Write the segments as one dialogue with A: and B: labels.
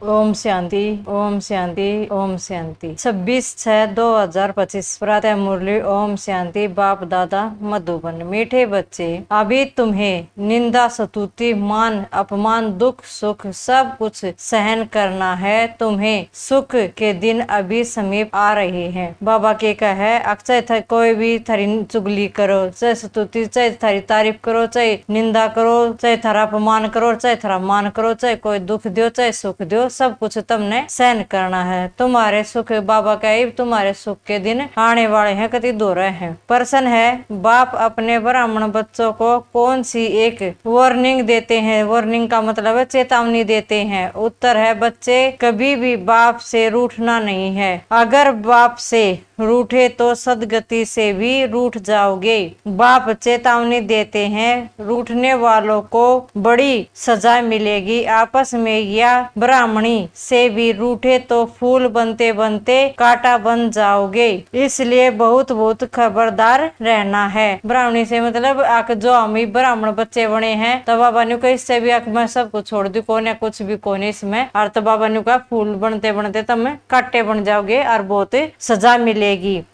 A: ओम शांति ओम शांति ओम शांति। 26/6/2025 प्रातः मुरली। ओम शांति। बाप दादा मधुबन। मीठे बच्चे, अभी तुम्हें निंदा स्तुति मान अपमान दुख सुख सब कुछ सहन करना है। तुम्हें सुख के दिन अभी समीप आ रहे हैं। बाबा के कहे चाहे कोई भी थारी चुगली करो, चाहे स्तुति, चाहे थारी तारीफ करो, चाहे निंदा करो, चाहे थारा अपमान करो, चाहे थारा मान करो, चाहे कोई दुख दो चाहे सुख दो, सब कुछ तुमने सहन करना है। तुम्हारे सुख, बाबा कहे तुम्हारे सुख के दिन आने वाले हैं, कति दूर हैं। प्रश्न है, बाप अपने ब्राह्मण बच्चों को कौन सी एक वार्निंग देते हैं? वार्निंग का मतलब है चेतावनी देते हैं। उत्तर है, बच्चे कभी भी बाप से रूठना नहीं है। अगर बाप से रूठे तो सदगति से भी रूठ जाओगे। बाप चेतावनी देते हैं, रूठने वालों को बड़ी सजा मिलेगी। आपस में या ब्राह्मणी से भी रूठे तो फूल बनते बनते कांटा बन जाओगे। इसलिए बहुत बहुत खबरदार रहना है। ब्राह्मणी से मतलब आक जो हम ब्राह्मण बच्चे बने हैं, तो बाबा ने कहा इससे भी आक मैं सब कुछ छोड़ दी, कौन है कुछ भी कौन है इसमें। और तो बाबा ने कहा फूल बनते बनते तुम कांटे बन जाओगे और बहुत सजा मिलेगी।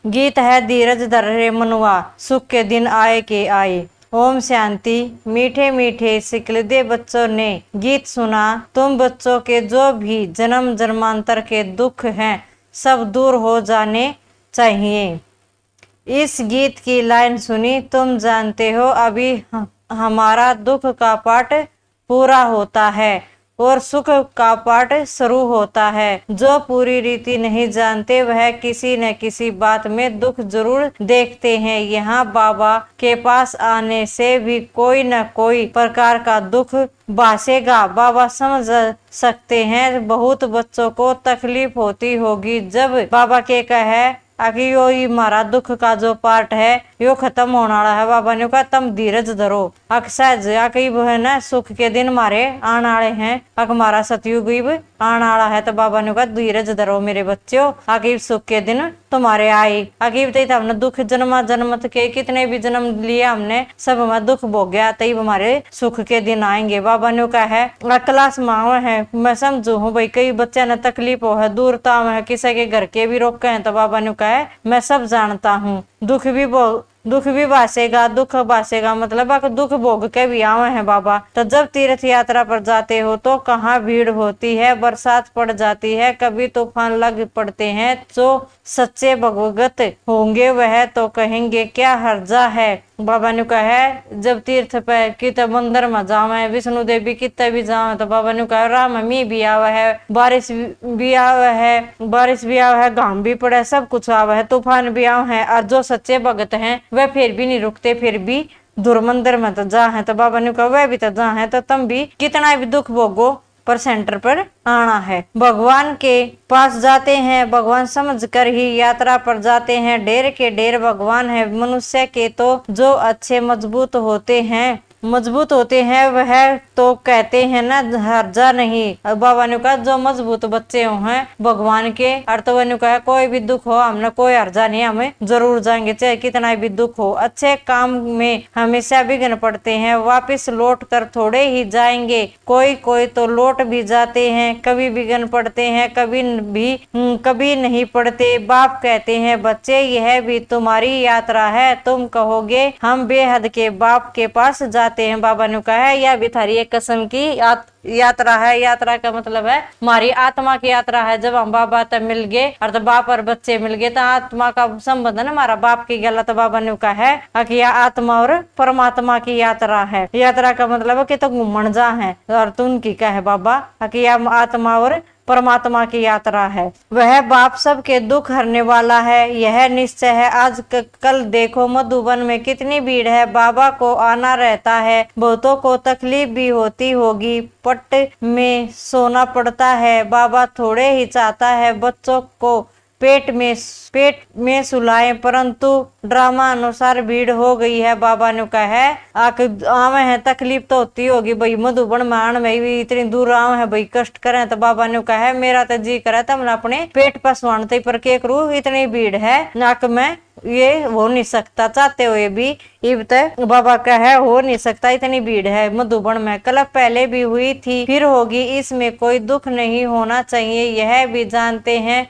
A: गीत है, धीरज धर रे मनुआ, सुख के दिन आए के आए। ओम शांति। मीठे मीठे सिकलदे बच्चों ने गीत सुना। तुम बच्चों के जो भी जन्म जन्मांतर के दुख हैं सब दूर हो जाने चाहिए। इस गीत की लाइन सुनी, तुम जानते हो अभी हमारा दुख का पाठ पूरा होता है और सुख का पाठ शुरू होता है। जो पूरी रीति नहीं जानते वह किसी न किसी बात में दुख जरूर देखते हैं। यहाँ बाबा के पास आने से भी कोई न कोई प्रकार का दुख बासेगा। बाबा समझ सकते हैं बहुत बच्चों को तकलीफ होती होगी जब बाबा के कहे आखिर यो ही हमारा दुख का जो पार्ट है यो खत्म होने वाला है। बाबा ने कहा तुम धीरज धरो, अक्सर आकि वो है ना सुख के दिन मारे आने वाले हैं, हमारा सतयुग आने वाला है। तो बाबा ने कहा धीरज धरो मेरे बच्चों, आखिर सुख के दिन तुम्हारे आए। आखिर हमने दुख जन्मा जन्मत के कितने भी जन्म लिए हमने सब हमें दुख भोग्या, तब हमारे सुख के दिन आएंगे। बाबा ने कहा है क्लास माँ है, मैं समझू हूँ भाई कई बच्चे ने तकलीफ हो है, दूरता है, किसी के घर के भी रोके हैं। तो बाबा ने कहा है मैं सब जानता हूँ, दुख भी बासेगा, दुख बासेगा मतलब दुख भोग के भी आवे हैं बाबा। तो जब तीर्थ यात्रा पर जाते हो तो कहाँ भीड़ होती है, बरसात पड़ जाती है, कभी तूफान लग पड़ते हैं। जो सच्चे भगवत होंगे वह तो कहेंगे क्या हर्जा है। बाबा ने कहा है जब तीर्थ पे कितने मंदिर में जावे, विष्णु देवी कितने भी जावे, तो बाबा ने कहा राम मी भी आवा है, बारिश भी आवा है, घाम भी पड़े, सब कुछ आवा है, तूफान भी आवा है। और जो सच्चे भगत हैं वह फिर भी नहीं रुकते, फिर भी दुर्मंदिर में तो जा है। तो बाबा ने कहा वह भी तो जा है, तो तुम भी कितना भी दुख भोगो पर सेंटर पर आना है। भगवान के पास जाते हैं, भगवान समझ कर ही यात्रा पर जाते हैं। ढेर के ढेर भगवान है। मनुष्य के तो जो अच्छे मजबूत होते हैं वह तो कहते हैं ना हर्जा नहीं। बाबा ने कहा जो मजबूत बच्चे हैं भगवान के, और ने कहा कोई भी दुख हो हमने कोई हर्जा नहीं, हमें जरूर जाएंगे चाहे कितना भी दुख हो। अच्छे काम में हमेशा विघ्न पड़ते हैं, वापिस लौट कर थोड़े ही जाएंगे। कोई तो लौट भी जाते हैं, कभी विघ्न पड़ते हैं, कभी नहीं पड़ते। बाप कहते हैं बच्चे यह भी तुम्हारी यात्रा है, तुम कहोगे हम बेहद के बाप के पास जाते हैं। बाबा ने कहा है यह भी थारी एक किस्म की यात्रा है। यात्रा का मतलब है हमारी आत्मा की यात्रा है। जब हम बाबा तब मिल गए और तो बाप और बच्चे मिल गए तो आत्मा का संबंध है हमारा बाप की गला। तो बाबा ने कहा है कि यह आत्मा और परमात्मा की यात्रा है। यात्रा का मतलब है कि तो घूमन जा है, और तुम उनकी कहा है बाबा कि यह आत्मा और परमात्मा की यात्रा है। वह बाप सबके दुख हरने वाला है, यह निश्चय है। आज कल देखो मधुबन में कितनी भीड़ है, बाबा को आना रहता है। बहुतों को तकलीफ भी होती होगी, पट में सोना पड़ता है। बाबा थोड़े ही चाहता है बच्चों को पेट में सुलाए, परंतु ड्रामा अनुसार भीड़ हो गई है। बाबा ने कहा है आवे है तकलीफ तो होती होगी भाई, मधुबन में आन में भी इतनी दूर आवे है भाई, कष्ट करे। तो बाबा ने कहा है मेरा तो जी करे तब अपने पेट पर स्वानते पर के करूँ, इतनी भीड़ है नाक में ये हो नहीं सकता, चाहते हुए भी इब तक बाबा का है हो नहीं सकता, इतनी भीड़ है मधुबन में। कल पहले भी हुई थी फिर होगी, इसमें कोई दुख नहीं होना चाहिए, यह भी जानते हैं।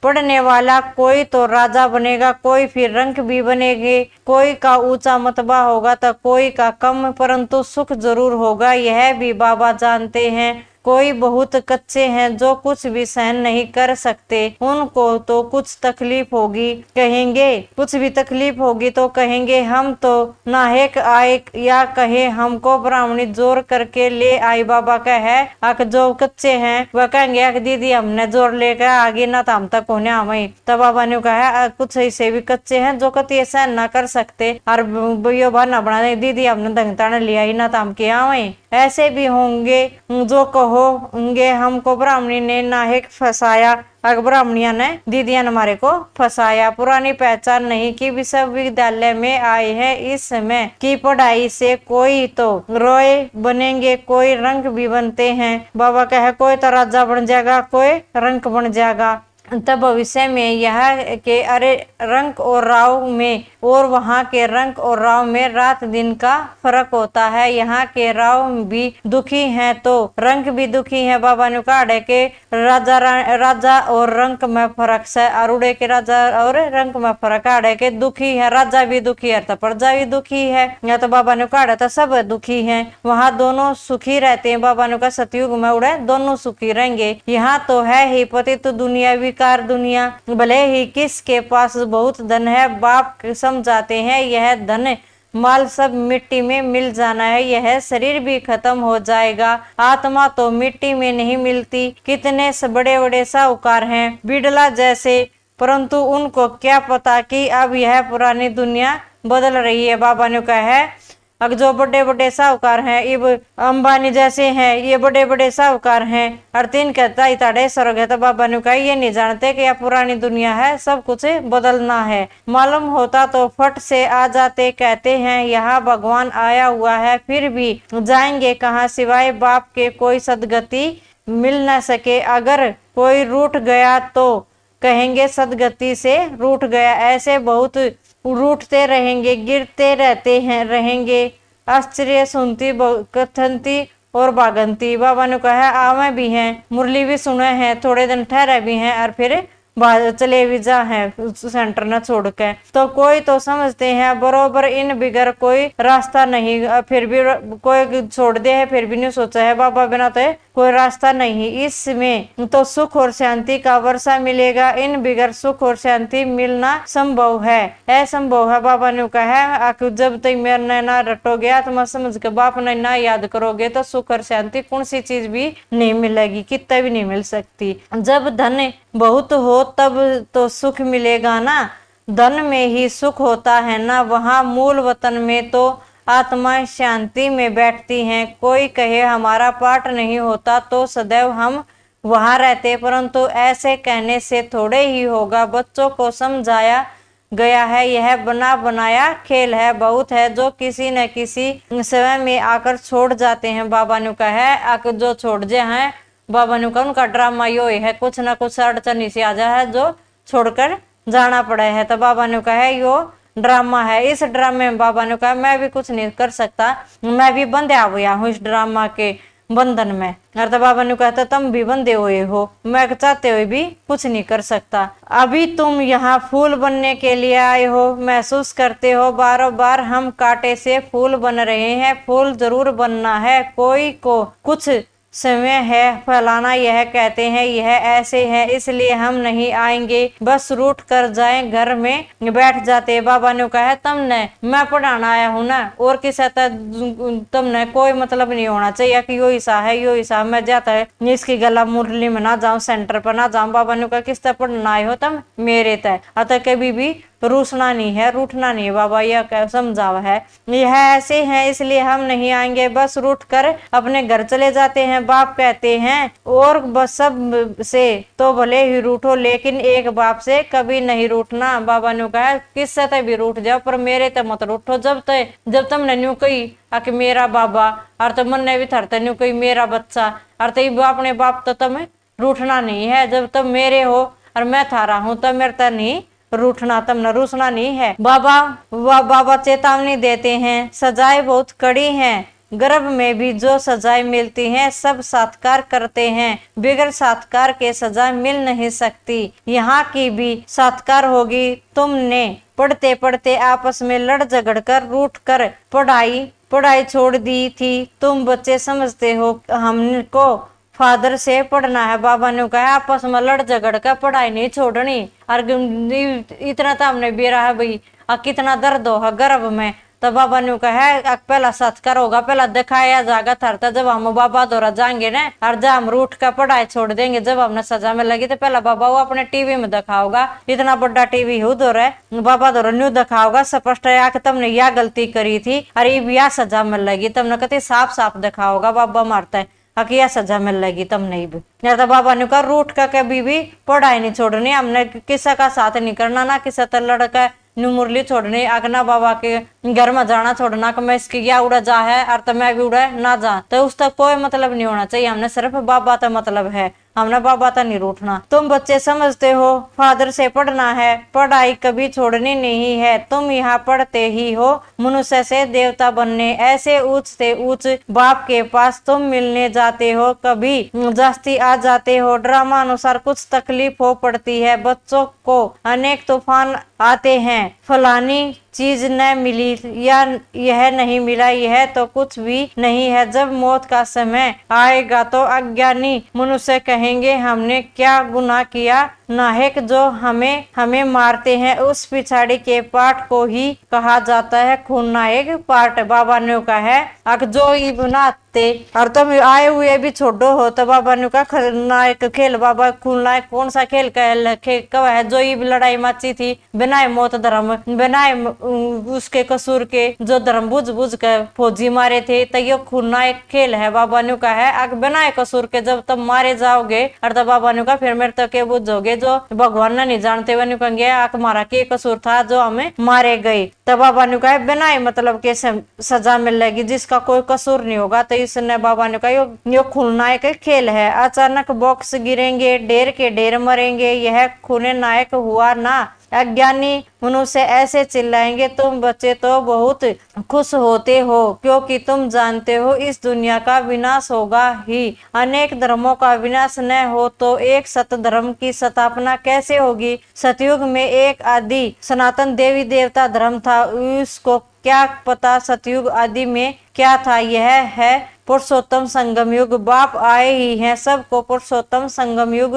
A: पढ़ने वाला कोई तो राजा बनेगा, कोई फिर रंक भी बनेगे, कोई का ऊंचा मतबा होगा तो कोई का कम, परंतु सुख जरूर होगा, यह भी बाबा जानते हैं। कोई बहुत कच्चे हैं जो कुछ भी सहन नहीं कर सकते, उनको तो कुछ तकलीफ होगी, कहेंगे कुछ भी तकलीफ होगी तो कहेंगे हम तो नाहेक आए, या कहे हमको ब्राह्मणी जोर करके ले आई। बाबा का है जो कच्चे हैं वह कहेंगे दीदी हमने जोर लेकर आगे ना तो हम तक होने हमें। तब बाबा ने कहा कुछ ऐसे भी कच्चे हैं जो कति सहन ना कर सकते, और यो बना बना दीदी हमने दंगता ने लिया ही ना तो हम क्या आवे। ऐसे भी होंगे जो कहोगे हमको ब्राह्मणी ने नाहेक फंसाया, अगर ब्राह्मणिया ने दीदिया ने हमारे को फंसाया। पुरानी पहचान नहीं कि विश्वविद्यालय में आए हैं, इस समय की पढ़ाई से कोई तो रोए बनेंगे, कोई रंग भी बनते हैं। बाबा कहे कोई तो राजा बन जाएगा, कोई रंग बन जाएगा। तब भविष्य में यह के अरे रंग और राव में और वहाँ के रंग और राव में रात दिन का फर्क होता है। यहाँ के राव भी दुखी हैं तो रंग भी दुखी है। बाबा ने कहा के राजा और रंग में फर्क है, अरुड़े के राजा और रंग में फर्क आड़े के दुखी है, राजा भी दुखी है तो प्रजा भी दुखी है। या तो बाबा ने कहा तो सब दुखी है, वहाँ दोनों सुखी रहते हैं। बाबा ने कहा सतयुग में उड़े दोनों सुखी रहेंगे। यहाँ तो है ही पतित दुनिया विकार दुनिया, भले ही किसके पास बहुत धन है, बाप समझाते हैं यह धन माल सब मिट्टी में मिल जाना है, यह शरीर भी खत्म हो जाएगा, आत्मा तो मिट्टी में नहीं मिलती। कितने बड़े बड़े साहूकार हैं बिड़ला जैसे, परंतु उनको क्या पता कि अब यह पुरानी दुनिया बदल रही है। बाबा ने कहा है अब जो बड़े बड़े साहूकार हैं, इब अंबानी जैसे हैं, ये बड़े बड़े साहूकार हैं, और तीन कहता ही ताड़े स्वर्ग है। तो बाबा ने कहा ये नहीं जानते कि यह पुरानी दुनिया है, सब कुछ बदलना है। मालूम होता तो फट से आ जाते, कहते हैं यहाँ भगवान आया हुआ है, फिर भी जाएंगे कहाँ सिवाय बाप के, कोई सदगति मिल न सके। अगर कोई रूठ गया तो कहेंगे सदगति से रूठ गया, ऐसे बहुत रूठते रहेंगे, गिरते रहते हैं रहेंगे। आश्चर्य सुनती कथनती और भागंती। बाबा ने कहा आवे भी हैं, मुरली भी सुने हैं, थोड़े दिन ठहरे भी हैं, और फिर चले भी जा है सेंटर न छोड़ के। तो कोई तो समझते हैं बरोबर इन बिगर कोई रास्ता नहीं, फिर भी कोई छोड़ दे है, फिर भी नहीं सोचा है बाबा बिना तो कोई रास्ता नहीं। इसमें तो सुख और शांति का वर्षा मिलेगा, इन बिगर सुख और शांति मिलना संभव है, असंभव है। बाबा ने कहा जब तक मेरे ना रटोगे तो मैं समझ के बाप ने ना याद करोगे तो सुख और शांति कौन सी चीज भी नहीं मिलेगी, कितना भी नहीं मिल सकती। जब धन बहुत हो तब तो सुख मिलेगा ना, धन में ही सुख होता है ना, वहाँ मूल वतन में तो आत्मा शांति में बैठती हैं। कोई कहे हमारा पाठ नहीं होता तो सदैव हम वहाँ रहते, परंतु ऐसे कहने से थोड़े ही होगा। बच्चों को समझाया गया है यह बना बनाया खेल है, बहुत है जो किसी न किसी समय में आकर छोड़ जाते हैं। बाबा ने कहा है आकर जो छोड़ जाए हैं, बाबा ने कहा उनका ड्रामा यो है, कुछ ना कुछ अड़चन से आ जा है जो छोड़कर जाना पड़ा है। तो बाबा ने कहा यो ड्रामा है, इस ड्रामे में बाबा ने कहा मैं भी कुछ नहीं कर सकता, मैं भी बंधे हुआ हूँ इस ड्रामा के बंधन में। और तो बाबा ने कहा तुम भी बंधे हुए हो, मैं चाहते हुए भी कुछ नहीं कर सकता। अभी तुम यहाँ फूल बनने के लिए आए हो, महसूस करते हो बार बार हम कांटे से फूल बन रहे हैं। फूल जरूर बनना है, कोई को कुछ समय है फैलाना, यह कहते हैं यह ऐसे है इसलिए हम नहीं आएंगे, बस रूठ कर जाएं घर में बैठ जाते। बाबा ने कहा तुमने मैं पढ़ाना आया हूँ ना, और किसी तुमने कोई मतलब नहीं होना चाहिए कि यो ईसा है यो ईसा, मैं जाता है इसकी गला मुरली में ना जाऊं, सेंटर पर ना जाऊं। बाबा ने कहा किस तरह पढ़ना आए हो तुम मेरे तय, अतः कभी भी रूसना नहीं है, रूठना नहीं है। बाबा यह समझावा है। यह ऐसे हैं इसलिए हम नहीं आएंगे, बस रूठ कर अपने घर चले जाते हैं। बाप कहते हैं और बस सब से तो भले ही रूठो, लेकिन एक बाप से कभी नहीं रूठना। बाबा ने कहा किससे तक भी रूठ जाओ पर मेरे तक मत रूठो। जब तुमने न्यू कही कि मेरा बाबा और तो मन ने भी थरते न्यू कही मेरा बच्चा और तो अपने बाप तो तुम्हें रूठना नहीं है। जब तुम मेरे हो और मैं थारा हूं तब मेरे तक नहीं रूठना, तुमने रूसना नहीं है। बाबा चेतावनी देते हैं, सजाएं बहुत कड़ी हैं, गर्भ में भी जो सजाएं मिलती हैं सब सत्कार करते हैं, बगैर सत्कार के सजा मिल नहीं सकती। यहाँ की भी सत्कार होगी। तुमने पढ़ते पढ़ते आपस में लड़ झगड़ कर रूठ कर पढ़ाई छोड़ दी थी। तुम बच्चे समझते हो हमको फादर से पढ़ना है। बाबा ने कहा आपस में लड़ झगड़ कर पढ़ाई नहीं छोड़नी। और इतना तो हमने बेरा है भाई, कितना दर्द होगा गर्भ में। तो बाबा ने कहा पहला सत्कार होगा, पहला दिखाया जाएगा थरता। जब हम बाबा दौरा जाएंगे ना और जब हम रूठ कर पढ़ाई छोड़ देंगे, जब हमने सजा में लगी तो पहला बाबा वो अपने टीवी में दिखाओगा। इतना बड़ा टीवी हो दो रहा बाबा दौरा न्यू दिखाओगा स्पष्ट है कि तुमने यह गलती करी थी और यह सजा में लगी। तुमने कहते साफ साफ दिखाओगा बाबा मारता है क्या सजा मिल लगी तब नहीं भी। या तो बाबा ने कहा रूठ का कभी भी पढ़ाई नहीं छोड़नी, हमने किसी का साथ नहीं करना, ना किसी तरह लड़का न्यू मुरली छोड़नी, अगना बाबा के घर में जाना छोड़ना कि मैं इसकी क्या उड़ा जा है और तो मैं भी उड़ा ना जा। तो उसका कोई मतलब नहीं होना चाहिए। हमने सिर्फ बाबा का मतलब है, हमने बाबा था नहीं रूठना। तुम बच्चे समझते हो फादर से पढ़ना है, पढ़ाई कभी छोड़नी नहीं है। तुम यहाँ पढ़ते ही हो मनुष्य से देवता बनने, ऐसे ऊंच से ऊंच बाप के पास तुम मिलने जाते हो। कभी जास्ती आ जाते हो, ड्रामा अनुसार कुछ तकलीफ हो पड़ती है। बच्चों को अनेक तूफान आते हैं, फलानी चीज न मिली या यह नहीं मिला, यह तो कुछ भी नहीं है। जब मौत का समय आएगा तो अज्ञानी मनुष्य कहेंगे हमने क्या गुनाह किया, नाहक जो हमें मारते हैं। उस पिछाड़ी के पाठ को ही कहा जाता है खून नायक पाठ। बाबा ने कहा है जो बनाते और तुम आए हुए भी छोड़ो हो। तो बाबा ने कहा नायक खेल बाबा खून नायक कौन सा खेल कह है जो ये लड़ाई मची थी बिना मौत धर्म बिना उसके कसूर के जो धर्म बुझ के फौजी मारे थे। तो ये खून नायक खेल है। बाबा ने कहा है बिना कसूर के जब तुम मारे जाओगे और तब बाबा ने कहा फिर मेरे तक के बुझोगे जो भगवान ने नहीं जानते हुए नहीं कहेंगे हमारा के कसूर था जो हमें मारे गए। तब बाबा ने कहा बिना मतलब के सजा मिलेगी जिसका कोई कसूर नहीं होगा। तो इसने बाबा ने कहा यो खून नायक खेल है। अचानक बॉक्स गिरेंगे, ढेर के ढेर मरेंगे, यह खून नायक हुआ ना। अज्ञानी मनुष्य ऐसे चिल्लाएंगे। तुम बच्चे तो बहुत खुश होते हो क्योंकि तुम जानते हो इस दुनिया का विनाश होगा ही। अनेक धर्मों का विनाश न हो तो एक सत धर्म की स्थापना कैसे होगी। सतयुग में एक आदि सनातन देवी देवता धर्म था, उसको क्या पता सतयुग आदि में क्या था। यह है पुरुषोत्तम संगम युग। बाप आए ही हैं सबको पुरुषोत्तम संगम युग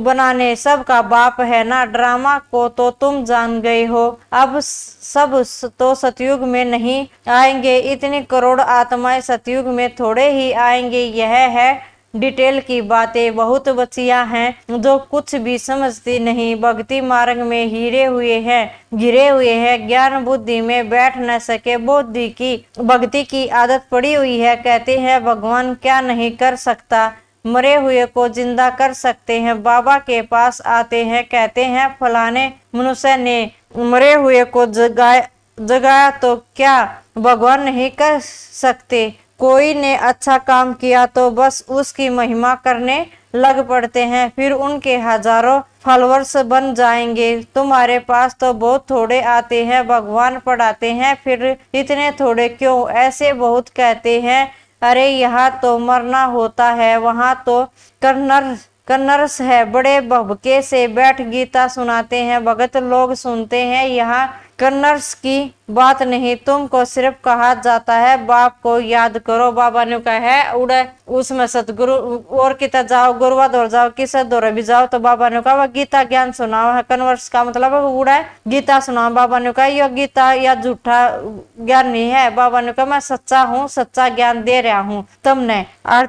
A: बनाने, सबका बाप है ना। ड्रामा को तो तुम जान गए हो, अब सब तो सतयुग में नहीं आएंगे। इतनी करोड़ आत्माएं सतयुग में थोड़े ही आएंगे। यह है डिटेल की बातें। बहुत बच्चियां हैं जो कुछ भी समझती नहीं, भक्ति मार्ग में गिरे हुए हैं, ज्ञान बुद्धि में बैठ न सके, बुद्धि की भक्ति की आदत पड़ी हुई है। कहते हैं भगवान क्या नहीं कर सकता, मरे हुए को जिंदा कर सकते हैं। बाबा के पास आते हैं, कहते हैं फलाने मनुष्य ने मरे हुए को जगाया तो क्या भगवान नहीं कर सकते। कोई ने अच्छा काम किया तो बस उसकी महिमा करने लग पड़ते हैं, फिर उनके हजारों फॉलोअर्स बन जाएंगे। तुम्हारे पास तो बहुत थोड़े आते हैं, भगवान पढ़ाते हैं फिर इतने थोड़े क्यों। ऐसे बहुत कहते हैं अरे यहाँ तो मरना होता है, वहाँ तो कर्नर्स है, बड़े भभके से बैठ गीता सुनाते हैं, भगत लोग सुनते हैं। यहाँ कर्नर्स की बात नहीं, तुमको सिर्फ कहा जाता है बाप को याद करो। बाबा ने कहा है उड़े उसमें सतगुरु और किता जाओ, गुरुवा दौर जाओ, किसे दौर भी जाओ। तो बाबा ने कहा गीता ज्ञान सुनाओ है। कन्वर्स का मतलब उड़ा गीता सुनाओ। बाबा ने कहा यह गीता या झूठा ज्ञान नहीं है। बाबा ने कहा मैं सच्चा हूँ, सच्चा ज्ञान दे रहा हूँ तुमने, और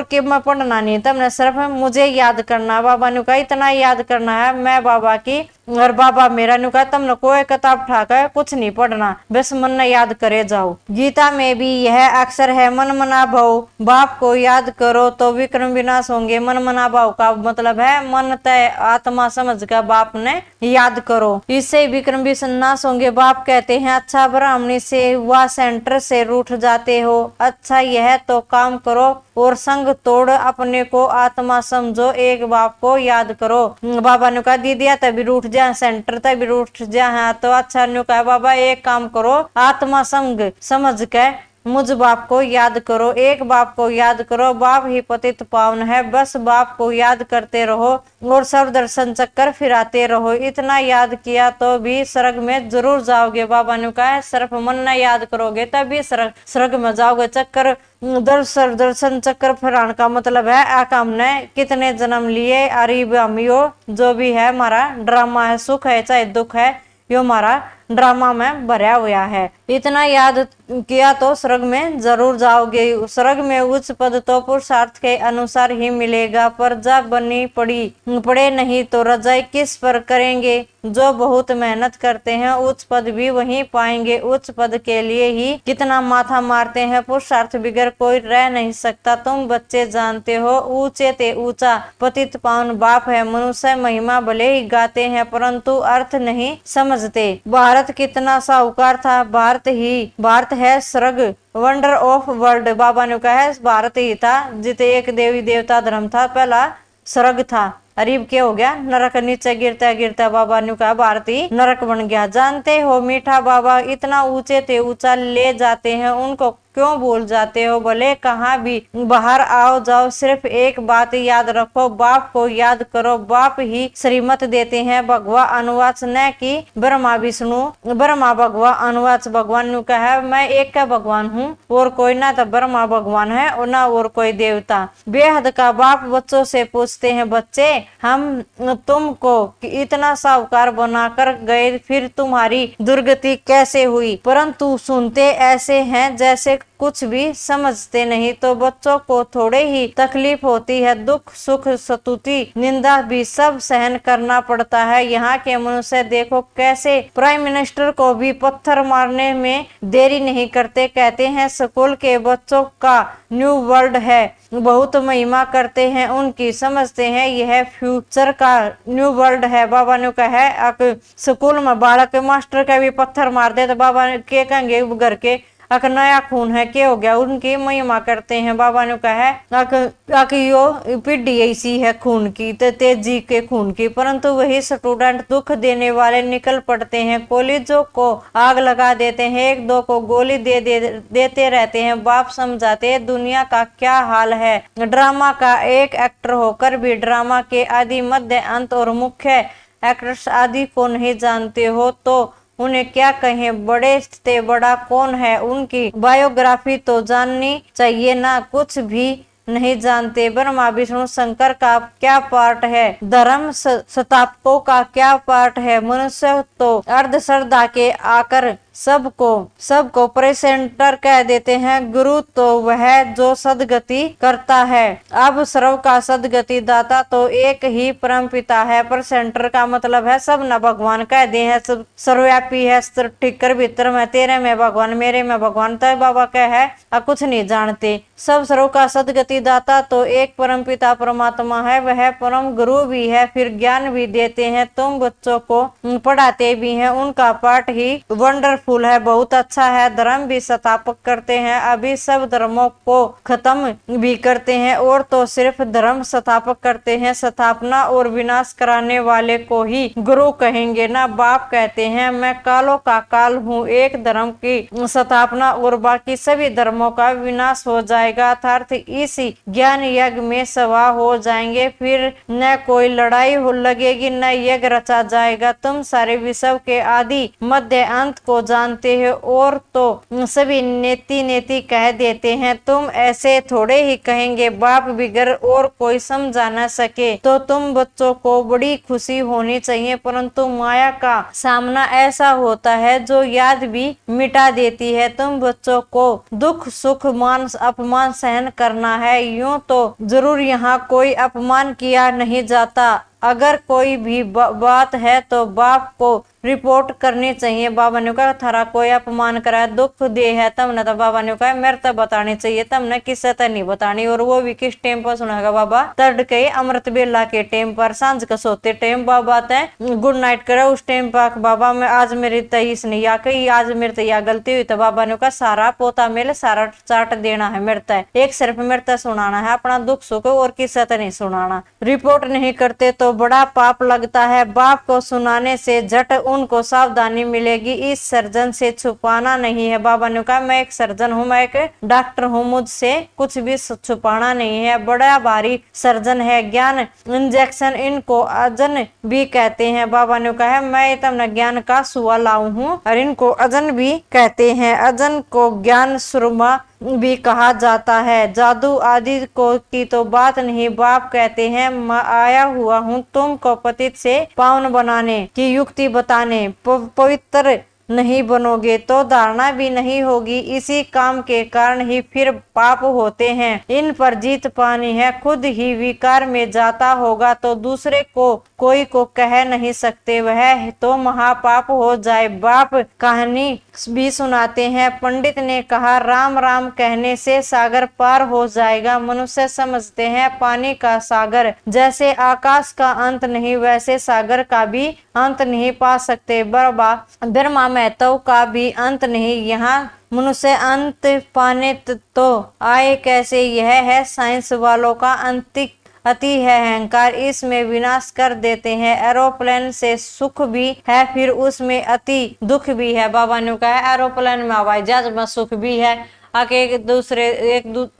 A: के मैं पढ़ना नहीं, तुमने सिर्फ मुझे याद करना। बाबा ने कहा इतना याद करना है, मैं बाबा की और बाबा मेरा नु कहा तुमने कोई किताब उठाकर कुछ नहीं पढ़ना, बस मन ने याद करे जाओ। गीता में भी यह अक्षर है, मन मना भाव। बाप को याद करो तो विक्रम विनाश होंगे। मन मना भाव का मतलब है मन तय आत्मा समझ कर बाप ने याद करो, इससे विक्रम विनाश होंगे। बाप कहते हैं अच्छा ब्राह्मणी से व सेंटर से रूठ जाते हो, अच्छा यह तो काम करो और संग तोड़ अपने को आत्मा समझो, एक बाप को याद करो। बाबा ने कहा दीदिया तभी रूठ जा, सेंटर तभी रूठ जा है तो अच्छा। ने कहा बाबा एक काम करो, आत्मा संग समझ के मुझ बाप को याद करो, एक बाप को याद करो, बाप ही पतित पावन है, बस बाप को याद करते रहो और सब दर्शन चक्कर फिराते रहो। इतना याद किया तो भी स्वर्ग में जरूर जाओगे। बाबा ने कहा सिर्फ मन न याद करोगे तभी स्वर्ग में जाओगे। चक्कर दर्शन चक्कर फिराने का मतलब है आका हमने कितने जन्म लिए, अरीब अमियो जो भी है हमारा ड्रामा है, सुख है चाहे दुख है, यो हमारा ड्रामा में भरा हुआ है। इतना याद किया तो स्वर्ग में जरूर जाओगे। स्वर्ग में उच्च पद तो पुरुषार्थ के अनुसार ही मिलेगा, पर जब बनी पड़े नहीं तो रजाई किस पर करेंगे। जो बहुत मेहनत करते हैं उच्च पद भी वहीं पाएंगे। उच्च पद के लिए ही कितना माथा मारते हैं, पुरुषार्थ बिगड़ कोई रह नहीं सकता। तुम बच्चे जानते हो ऊंचे ते ऊंचा पतित पावन बाप है। मनुष्य महिमा भले ही गाते हैं परंतु अर्थ नहीं समझते। भारत कितना साहूकार था, भारत है स्वर्ग, वंडर ऑफ वर्ल्ड। बाबा ने कहा है भारत ही था जिते एक देवी देवता धर्म था, पहला स्वर्ग था। अरीब क्या हो गया, नरक नीचे गिरता गिरता बाबा ने कहा भारत ही नरक बन गया। जानते हो मीठा बाबा इतना ऊंचे ते ऊंचा ले जाते हैं, उनको क्यों भूल जाते हो। भले कहाँ भी बाहर आओ जाओ सिर्फ एक बात याद रखो, बाप को याद करो। बाप ही श्रीमत देते हैं, भगवा अनुवाच न कि ब्रह्मा विष्णु। ब्रह्मा भगवा अनुवाच भगवान ने कहा मैं एक का भगवान हूँ और कोई ना तो ब्रह्मा भगवान है और ना और कोई देवता। बेहद का बाप बच्चों से पूछते हैं बच्चे हम तुमको इतना साहूकार बनाकर गए, फिर तुम्हारी दुर्गति कैसे हुई। परंतु सुनते ऐसे हैं जैसे कुछ भी समझते नहीं। तो बच्चों को थोड़े ही तकलीफ होती है, दुख सुख स्तुति निंदा भी सब सहन करना पड़ता है। यहाँ के मनुष्य देखो कैसे प्राइम मिनिस्टर को भी पत्थर मारने में देरी नहीं करते। कहते हैं स्कूल के बच्चों का न्यू वर्ल्ड है, बहुत महिमा करते हैं उनकी, समझते हैं यह फ्यूचर का न्यू वर्ल्ड है। बाबा ने कहा है स्कूल में बालक मास्टर का भी पत्थर मार दे तो बाबा ने के कहेंगे घर के अक नया खून है क्या हो गया, उनकी महिमा करते हैं। बाबा ने कहा है यो पीढ़ी ऐसी है खून की तो तेजी के खून की, परंतु वही स्टूडेंट दुख देने वाले निकल पड़ते हैं, कॉलेजों को आग लगा देते हैं, एक दो को गोली देते रहते हैं। बाप समझाते हैं दुनिया का क्या हाल है। ड्रामा का एक एक्टर होकर भी ड्रामा के आदि मध्य अंत और मुख्य एक्टर्स आदि को नहीं जानते हो तो उन्हें क्या कहें। बड़े से बड़ा कौन है उनकी बायोग्राफी तो जाननी चाहिए ना, कुछ भी नहीं जानते। ब्रह्मा विष्णु शंकर का क्या पार्ट है, धर्म संस्थापकों का क्या पार्ट है। मनुष्य तो अर्ध श्रद्धा के आकर सबको प्रेसेंटर कह देते हैं। गुरु तो वह जो सदगति करता है। अब सर्व का सदगति दाता तो एक ही परम पिता है। प्रेसेंटर का मतलब है सब न भगवान कह दे है, सब सर्वव्यापी है, ठिकर भीतर में तेरे में भगवान मेरे में भगवान। तो बाबा कह है कुछ नहीं जानते। सब सर्व का सदगति दाता तो एक परम पिता परमात्मा है, वह परम गुरु भी है, फिर ज्ञान भी देते हैं। तुम बच्चों को पढ़ाते भी हैं, उनका पाठ ही वंडरफुल है, बहुत अच्छा है। धर्म भी स्थापक करते हैं, अभी सब धर्मों को खत्म भी करते हैं और तो सिर्फ धर्म स्थापक करते हैं। स्थापना और विनाश कराने वाले को ही गुरु कहेंगे ना। बाप कहते हैं मैं कालों का काल हूँ, एक धर्म की स्थापना और बाकी सभी धर्मों का विनाश हो जाएगा, अर्थात इसी ज्ञान यज्ञ में सवा हो जाएंगे। फिर न कोई लड़ाई हो लगेगी न यज्ञ रचा जाएगा। तुम सारे विश्व के आदि मध्य अंत को जानते हो और तो सभी नेति नेति कह देते हैं। तुम ऐसे थोड़े ही कहेंगे बाप बिगर और कोई समझा न सके तो तुम बच्चों को बड़ी खुशी होनी चाहिए, परंतु माया का सामना ऐसा होता है जो याद भी मिटा देती है। तुम बच्चों को दुख सुख मान अपमान सहन करना है। यूं तो जरूर यहाँ कोई अपमान किया नहीं जाता, अगर कोई भी बात है तो बाप को रिपोर्ट करनी चाहिए। बाबा ने कहा थारा कोई अपमान करा दुख दे है तमने तो बाबा ने कहा मेरे तो बतानी चाहिए तमने किससे तो नहीं बतानी। और वो भी किस टाइम पर सुनागा बाबा तड़के अमृत बेला के टाइम पर सांझ का सोते टाइम बाबा तय गुड नाइट करे उस टाइम पर बाबा मैं आज मेरी तईस नहीं आ गई आज मेरे तैयार गलती हुई तो बाबा ने कहा सारा पोता मेले सारा चाट देना है मेरे तय एक सिर्फ मेरे तय सुनाना है अपना दुख सुख और किससे तो नहीं सुनाना। रिपोर्ट नहीं करते तो बड़ा पाप लगता है। बाप को सुनाने से झट उनको सावधानी मिलेगी। इस सर्जन से छुपाना नहीं है। बाबा ने कहा मैं एक सर्जन हूँ मैं एक डॉक्टर हूँ मुझसे कुछ भी छुपाना नहीं है। बड़ा भारी सर्जन है। ज्ञान इंजेक्शन इनको अजन भी कहते हैं। बाबा ने कहा मैं तुमने ज्ञान का सुआ लाऊ हूँ और इनको अजन भी कहते हैं। अजन को ज्ञान सुरमा भी कहा जाता है। जादू आदि को की तो बात नहीं। बाप कहते हैं मैं आया हुआ हूँ तुमको पतित से पावन बनाने की युक्ति बताने। पवित्र नहीं बनोगे तो धारणा भी नहीं होगी। इसी काम के कारण ही फिर पाप होते हैं। इन पर जीत पानी है। खुद ही विकार में जाता होगा तो दूसरे को कोई को कह नहीं सकते वह तो महापाप हो जाए। बाप कहानी भी सुनाते हैं। पंडित ने कहा राम राम कहने से सागर पार हो जाएगा। मनुष्य समझते हैं पानी का सागर जैसे आकाश का अंत नहीं वैसे सागर का भी अंत नहीं पा सकते। ब्रह्मा महतो का भी अंत नहीं। यहाँ मनुष्य अंत पाने तो आए कैसे। यह है साइंस वालों का अंतिक अति है अहंकार इसमें विनाश कर देते हैं। एरोप्लेन से सुख भी है फिर उसमें अति दुख भी है। बाबा ने कहा एरोप्लेन में हवाई जहाज में सुख भी है आके एक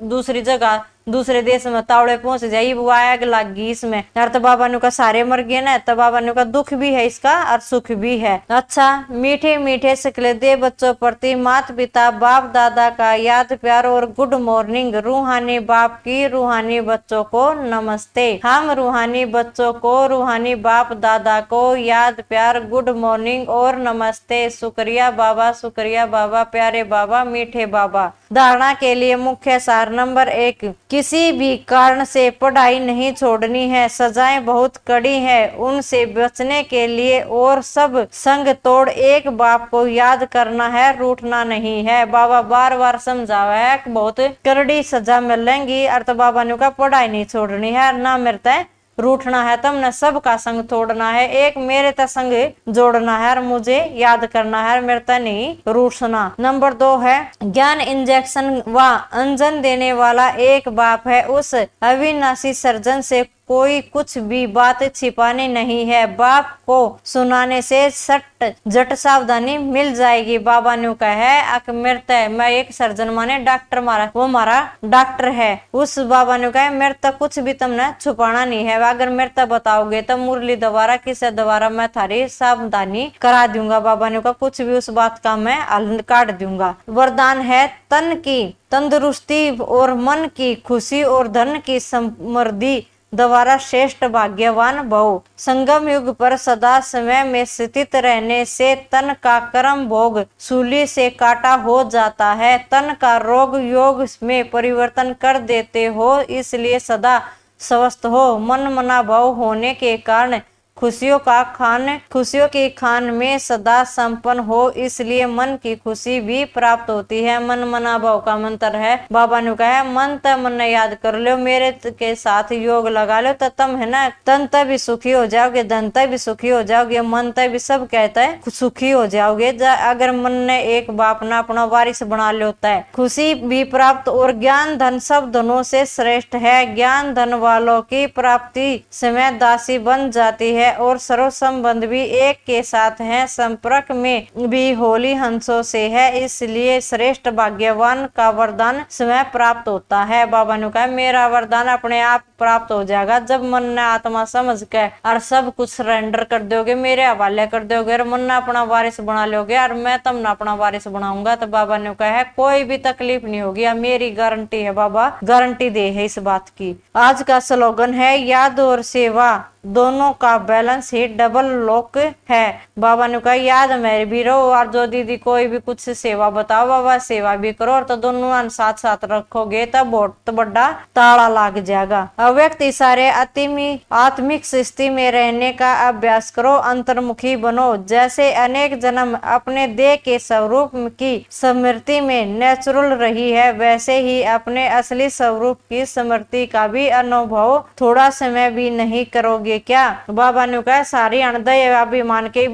A: दूसरी जगह दूसरे देश में तावड़े पहुंच जाए वो आग लग गई इसमें यार तो बाबा ने का सारे मर गए ना तो बाबा ने का दुख भी है इसका और सुख भी है। अच्छा मीठे मीठे सिखले दे बच्चों प्रति माता पिता बाप दादा का याद प्यार और गुड मॉर्निंग। रूहानी बाप की रूहानी बच्चों को नमस्ते। हम रूहानी बच्चों को रूहानी बाप दादा को याद प्यार गुड मॉर्निंग और नमस्ते। शुक्रिया बाबा प्यारे बाबा मीठे बाबा। धारणा के लिए मुख्य सार नंबर 1 किसी भी कारण से पढ़ाई नहीं छोड़नी है। सजाएं बहुत कड़ी है उनसे बचने के लिए और सब संग तोड़ एक बाप को याद करना है रूठना नहीं है। बाबा बार बार समझावा है बहुत कड़ी सजा मिलेंगी और तो बाबा ने कहा पढ़ाई नहीं छोड़नी है ना मिलता है रूठना है तुमने सबका संग तोड़ना है एक मेरे त संग जोड़ना है और मुझे याद करना है मेरे त नहीं रूठना। नंबर 2 है ज्ञान इंजेक्शन व अंजन देने वाला एक बाप है। उस अविनाशी सर्जन से कोई कुछ भी बात छिपानी नहीं है। बाप को सुनाने से सट जट सावधानी मिल जाएगी। बाबा ने कहा है अक मृत मैं एक सर्जन माने डॉक्टर मारा वो मारा डॉक्टर है। उस बाबा ने कहा मेरे तक कुछ भी तुमने छुपाना नहीं है। अगर मेरे तक बताओगे तो मुरली दोबारा किसे दोबारा मैं थारी सावधानी करा दूंगा। बाबा ने कहा कुछ भी उस बात का मैं हल काट दूंगा। वरदान है तन की तंदुरुस्ती और मन की खुशी और धन की समृद्धि द्वारा श्रेष्ठ भाग्यवान भव। संगम युग पर सदा समय में स्थित रहने से तन का कर्म भोग सूली से काटा हो जाता है। तन का रोग योग में परिवर्तन कर देते हो इसलिए सदा स्वस्थ हो। मन मना भाव होने के कारण खुशियों की खान में सदा संपन्न हो इसलिए मन की खुशी भी प्राप्त होती है। मन मना भाव का मंत्र है। बाबा ने कहा मन तय मन याद कर लो मेरे के साथ योग लगा लो तो तुम है ना तन तय भी सुखी हो जाओगे धन तय भी सुखी हो जाओगे मन तय भी सब कहता है सुखी हो जाओगे। अगर मन ने एक बाप ना अपना वारिस बना लेता है खुशी भी प्राप्त और ज्ञान धन सब धनों से श्रेष्ठ है। ज्ञान धन वालों की प्राप्ति समय दासी बन जाती है और सर्व संबंध भी एक के साथ है। संपर्क में भी होली हंसों से है इसलिए श्रेष्ठ भाग्यवान का वरदान स्वयं प्राप्त होता है। बाबा ने कहा मेरा वरदान अपने आप प्राप्त हो जाएगा जब मन ने आत्मा समझ के और सब कुछ सरेंडर कर दोगे मेरे हवाले कर दोगे और मन ने अपना वारिस बना लोगे और मैं तुमने अपना वारिस बनाऊंगा। तो बाबा ने कहा है कोई भी तकलीफ नहीं होगी मेरी गारंटी है। बाबा गारंटी दे है इस बात की। आज का स्लोगन है याद और सेवा दोनों का बैलेंस ही डबल लॉक है। बाबा ने कहा याद मेरे भी रहो, और जो दीदी कोई भी कुछ सेवा बताओ बाबा सेवा भी करो, और तो दोनों साथ साथ रखोगे तब बहुत बड़ा ताला लग जाएगा। अव्यक्त इशारे आत्मिक स्थिति में रहने का अभ्यास करो, अंतर्मुखी बनो। जैसे अनेक जन्म अपने देह के स्वरूप की स्मृति में नेचुरल रही है, वैसे ही अपने असली स्वरूप की स्मृति का भी अनुभव थोड़ा समय भी नहीं करोगे क्या? बाबा ने कहा सारी अणदय अभिमान के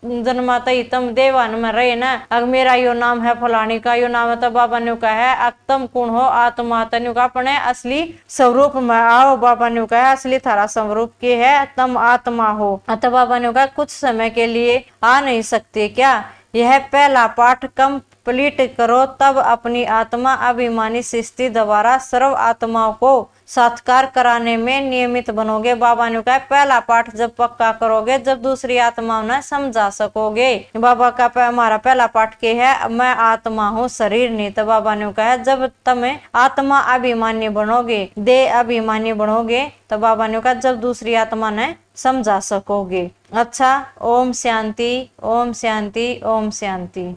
A: जन्माता ही तुम देवान में रहे ना, अगर मेरा यो नाम है फलानी का यो नाम है, तो बाबा ने कहा है अक्तम कौन हो आत्मा तनु का अपने असली स्वरूप में आओ। बाबा ने कहा असली थारा स्वरूप के है तुम आत्मा हो, अतः बाबा ने कहा कुछ समय के लिए आ नहीं सकते क्या? यह पहला पाठ कंप्लीट करो, तब अपनी आत्मा अभिमानी स्थिति द्वारा सर्व आत्माओं को साक्षात्कार कराने में नियमित बनोगे। बाबा ने कहा पहला पाठ जब पक्का करोगे, जब दूसरी आत्माओं ने समझा सकोगे। बाबा का हमारा पहला पाठ के है मैं आत्मा हूँ शरीर नहीं। तो बाबा ने कहा जब तुम आत्मा अभिमानी बनोगे, देह अभिमानी बनोगे, तो बाबा ने कहा जब दूसरी आत्मा ने समझा सकोगे। अच्छा, ओम शांति, ओम शांति, ओम शांति।